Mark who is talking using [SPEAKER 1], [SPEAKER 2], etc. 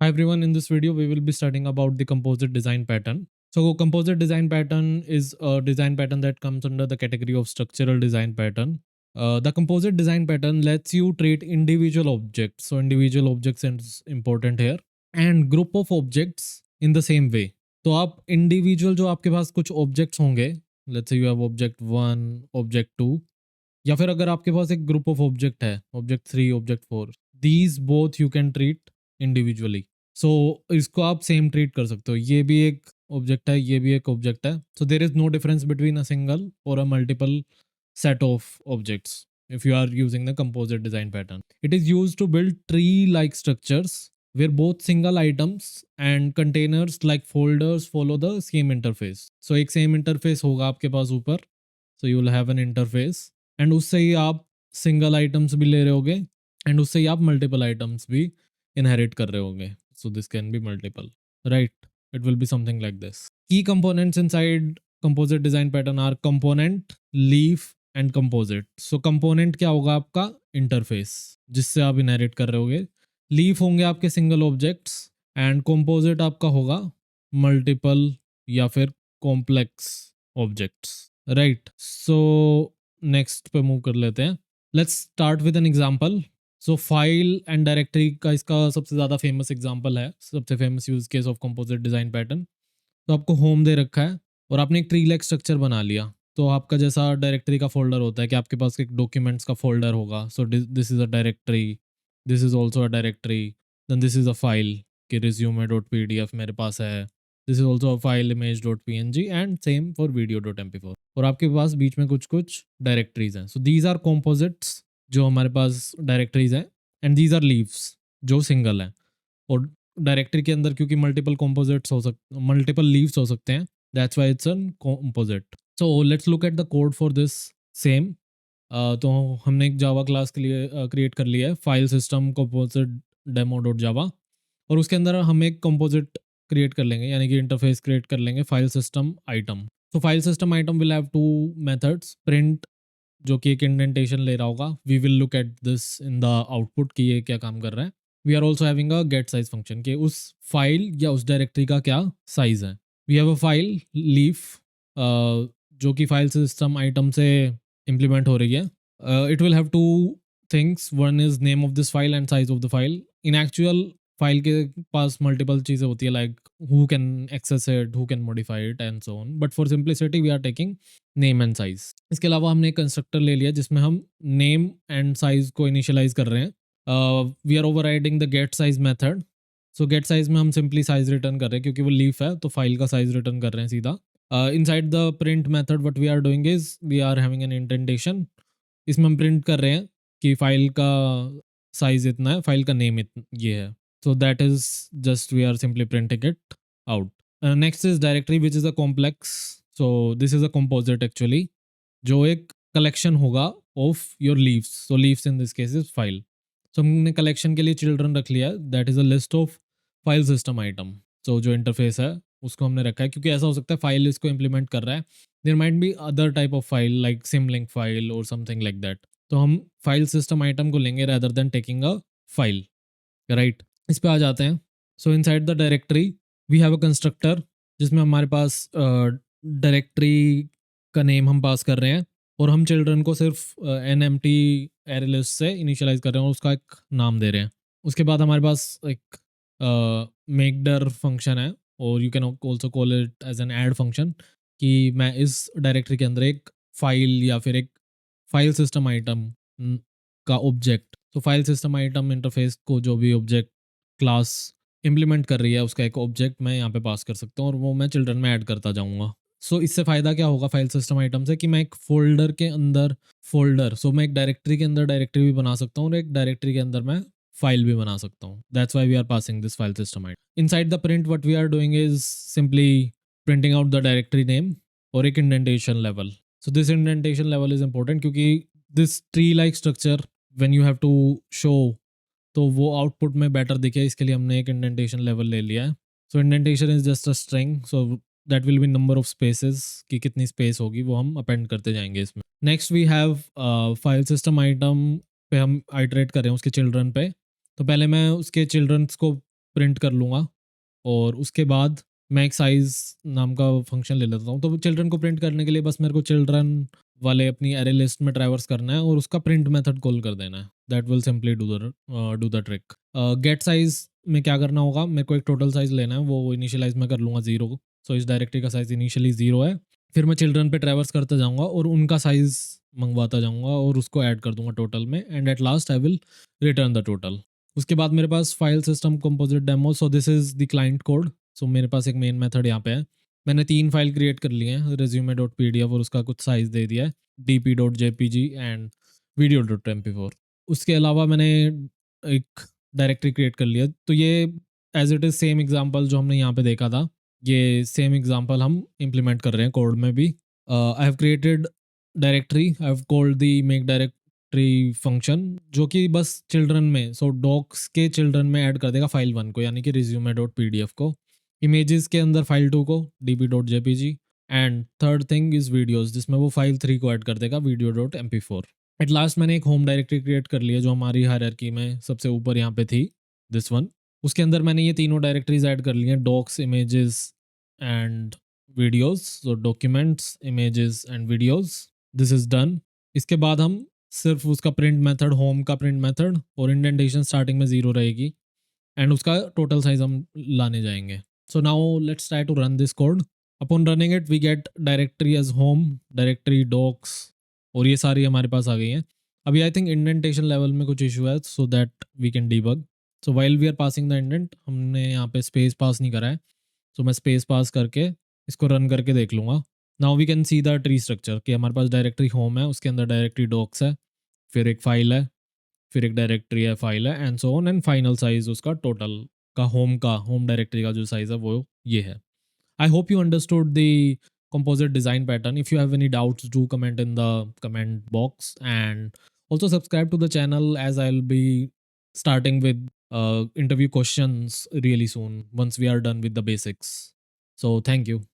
[SPEAKER 1] Hi everyone, in this video we will be studying about the composite design pattern. So composite design pattern is a design pattern that comes under the category of structural design pattern. The composite design pattern lets you treat individual objects. So individual objects is important here and group of objects in the same way. तो आप individual जो आपके पास कुछ objects होंगे, let's say you have object 1, object 2, या फिर अगर आपके पास एक ग्रुप ऑफ ऑब्जेक्ट है, object 3, object 4, these both you can treat individually. So इसको आप सेम ट्रीट कर सकते हो. ये भी एक ऑब्जेक्ट है, ये भी एक ऑब्जेक्ट है. So there is no difference between a single और a multiple set of objects if you are using the composite design pattern. It is used to build tree-like structures where both single items and containers like folders follow the same interface. So एक same interface होगा आपके पास ऊपर. So you will have an interface and उससे ही आप single items भी ले रहे होगे एंड उससे ही आप मल्टीपल आइटम्स भी इनहेरिट कर रहे होगे. So this can be multiple, right? It will be something like this. Key components inside composite design pattern are component, leaf and composite. So component क्या होगा? आपका इंटरफेस जिससे आप इनहेरिट कर रहे होगे. लीफ होंगे आपके सिंगल ऑब्जेक्ट्स एंड कंपोजिट आपका होगा मल्टीपल या फिर complex objects, right? So next पे मूव कर लेते हैं. Let's start with an example. So file and directory का इसका सबसे ज़्यादा फेमस एग्जांपल है, सबसे famous use case of composite design pattern. तो आपको होम दे रखा है और आपने एक ट्री लाइक स्ट्रक्चर बना लिया. तो आपका जैसा डायरेक्टरी का फोल्डर होता है कि आपके पास एक डॉक्यूमेंट्स का फोल्डर होगा. So this is a directory, this is also a directory, then this is a file कि resume dot P D F मेरे पास है. This is also file image dot P N G and same for video dot M P four. और आपके पास बीच में कुछ कुछ directories हैं. सो दीज आर कॉम्पोजिट्स जो हमारे पास डायरेक्टरीज हैं एंड दीज आर लीव्स जो सिंगल हैं. और डायरेक्टरी के अंदर क्योंकि मल्टीपल कॉम्पोजिट्स हो सकते, मल्टीपल लीव्स हो सकते हैं, that's why it's an composite. So let's look at the code for this. Same तो हमने एक जावा क्लास के लिए क्रिएट कर लिया है, file system composite demo dot जावा. और उसके अंदर हम एक कंपोजिट क्रिएट कर लेंगे, यानी कि इंटरफेस क्रिएट कर लेंगे, फाइल सिस्टम आइटम. तो file system item will have two methods. Print जो कि एक इंडेंटेशन ले रहा होगा, we will look at this in the output कि ये क्या काम कर रहा है. We are also having a get size function कि उस फाइल या उस डायरेक्टरी का क्या साइज है. We have a file leaf जो कि फाइल सिस्टम आइटम से इम्प्लीमेंट हो रही है. It will have two things. One is name of this file and size of the file. In actual file के पास मल्टीपल चीज़ें होती है, like who can access it, who can modify it and so on. But for simplicity we are taking name and size. इसके अलावा हमने एक constructor ले लिया जिसमें हम नेम एंड साइज को इनिशियलाइज कर रहे हैं. We are overriding the get size method. So get size में हम सिंपली साइज रिटर्न कर रहे हैं क्योंकि वो लीफ है, तो फाइल का साइज रिटर्न कर रहे हैं सीधा. Inside the print method what we are doing is we are having an indentation. इसमें हम प्रिंट कर रहे हैं कि फाइल का साइज इतना है, फाइल का नेम ये है. So that is just we are simply printing it out. Next is directory which is a complex. So this is a composite actually जो एक collection होगा of your leaves. So leaves in this case is file. So हमने collection के लिए children रख लिया है, that is a list of file system item. So जो interface है उसको हमने रखा है क्योंकि ऐसा हो सकता है फाइल इसको implement कर रहा है. There might be other type of file like symlink file or something like that. तो हम file system item को लेंगे rather than taking a file, right? इस पे आ जाते हैं. So inside the directory we have a constructor जिसमें हमारे पास डायरेक्टरी का नेम हम पास कर रहे हैं और हम चिल्ड्रन को सिर्फ an empty array list से इनिशियलाइज कर रहे हैं और उसका एक नाम दे रहे हैं. उसके बाद हमारे पास एक मेकडर फंक्शन है और you can also call it as an add function कि मैं इस डायरेक्टरी के अंदर एक फाइल या फिर एक फाइल सिस्टम आइटम का ऑब्जेक्ट. तो फाइल सिस्टम आइटम इंटरफेस को जो भी ऑब्जेक्ट क्लास इम्प्लीमेंट कर रही है उसका एक ऑब्जेक्ट मैं यहाँ पे पास कर सकता हूँ और वो मैं चिल्ड्रन में ऐड करता जाऊँगा. सो इससे फ़ायदा क्या होगा फाइल सिस्टम आइटम से कि मैं एक फोल्डर के अंदर फोल्डर, सो मैं एक डायरेक्टरी के अंदर डायरेक्टरी भी बना सकता हूँ और एक डायरेक्टरी के अंदर मैं फाइल भी बना सकता हूँ. That's why we are passing this file system item. Inside the print what we are doing is simply printing out the directory name और एक indentation level. So this indentation level is important क्योंकि this tree like structure when you have to show तो वो output में better दिखे, इसके लिए हमने एक इंडेंटेशन लेवल ले लिया है. So indentation is just a string, so that will be number of spaces कि कितनी स्पेस होगी वो हम अपेंड करते जाएंगे इसमें. Next we have file system item पे हम आइटरेट कर रहे हैं उसके चिल्ड्रन पे. तो पहले मैं उसके चिल्ड्रंस को प्रिंट कर लूँगा और उसके बाद मैं एक साइज़ नाम का फंक्शन ले लेता हूँ। तो चिल्ड्रन को प्रिंट करने के लिए बस मेरे को चिल्ड्रन वाले अपनी अरे लिस्ट में ट्रैवर्स करना है और उसका प्रिंट मेथड कॉल कर देना है। That will simply do the trick. Get size में क्या करना होगा, मेरे को एक टोटल साइज़ लेना है, वो इनिशियलाइज़ मैं कर लूँगा 0। सो इस डायरेक्टरी का साइज़ इनिशियली 0 है। फिर मैं चिल्ड्रन पे ट्रैवर्स करता जाऊँगा और उनका साइज़ मंगवाता जाऊँगा और उसको ऐड कर दूँगा टोटल में, and at last I will return the total. उसके बाद मेरे पास file system composite demo, so this is the client code. सो मेरे पास एक मेन मेथड यहाँ पे है। मैंने 3 फाइल क्रिएट कर लिए हैं, resume.pdf और उसका कुछ साइज़ दे दिया है, dp.jpg एंड video.mp4। उसके अलावा मैंने एक डायरेक्टरी क्रिएट कर लिया। तो ये as it is same example जो हमने यहाँ पे देखा था, ये सेम एग्ज़ाम्पल हम इम्प्लीमेंट कर रहे हैं कोड में भी। I have created directory, I have called the make directory function, जो कि बस चिल्ड्रन में, सो डॉक्स के चिल्ड्रन में ऐड कर देगा फाइल 1 को, यानी कि resume.pdf को, इमेजेस के अंदर फाइल 2 को db.jpg, and third thing is videos, जिसमें वो फाइल 3 को ऐड कर देगा video.mp4। एट लास्ट मैंने एक होम डायरेक्टरी क्रिएट कर ली है जो हमारी हायरार्की में सबसे ऊपर यहाँ पे थी, दिस वन। उसके अंदर मैंने ये तीनों डायरेक्टरीज ऐड कर ली हैं, docs, images and videos. So documents, images and videos, this is done. इसके बाद हम सिर्फ उसका प्रिंट मेथड, होम का प्रिंट मेथड, और इंडेंटेशन स्टार्टिंग में 0 रहेगी, एंड उसका टोटल साइज हम लाने जाएंगे। So now let's try to run this code. Upon running it we get directory as home, directory docs, और ये सारी हमारे पास आ गई हैं। अभी आई थिंक इंडेंटेशन लेवल में कुछ इशू है, so that we can debug. So while we are passing the indent, हमने यहाँ पे स्पेस पास नहीं करा है, सो मैं स्पेस पास करके इसको रन करके देख लूँगा। Now we can see the tree structure कि हमारे पास डायरेक्टरी होम है, उसके अंदर डायरेक्टरी डॉक्स है, फिर एक फाइल है, फिर एक डायरेक्टरी है, फाइल है, and so on, and final size उसका टोटल का होम डायरेक्टरी का जो साइज है वो ये है। I hope you understood the composite design pattern. If you have any doubts, do comment in the comment box, and also subscribe to the channel, as I'll be starting with interview questions really soon once we are done with the basics. So, thank you.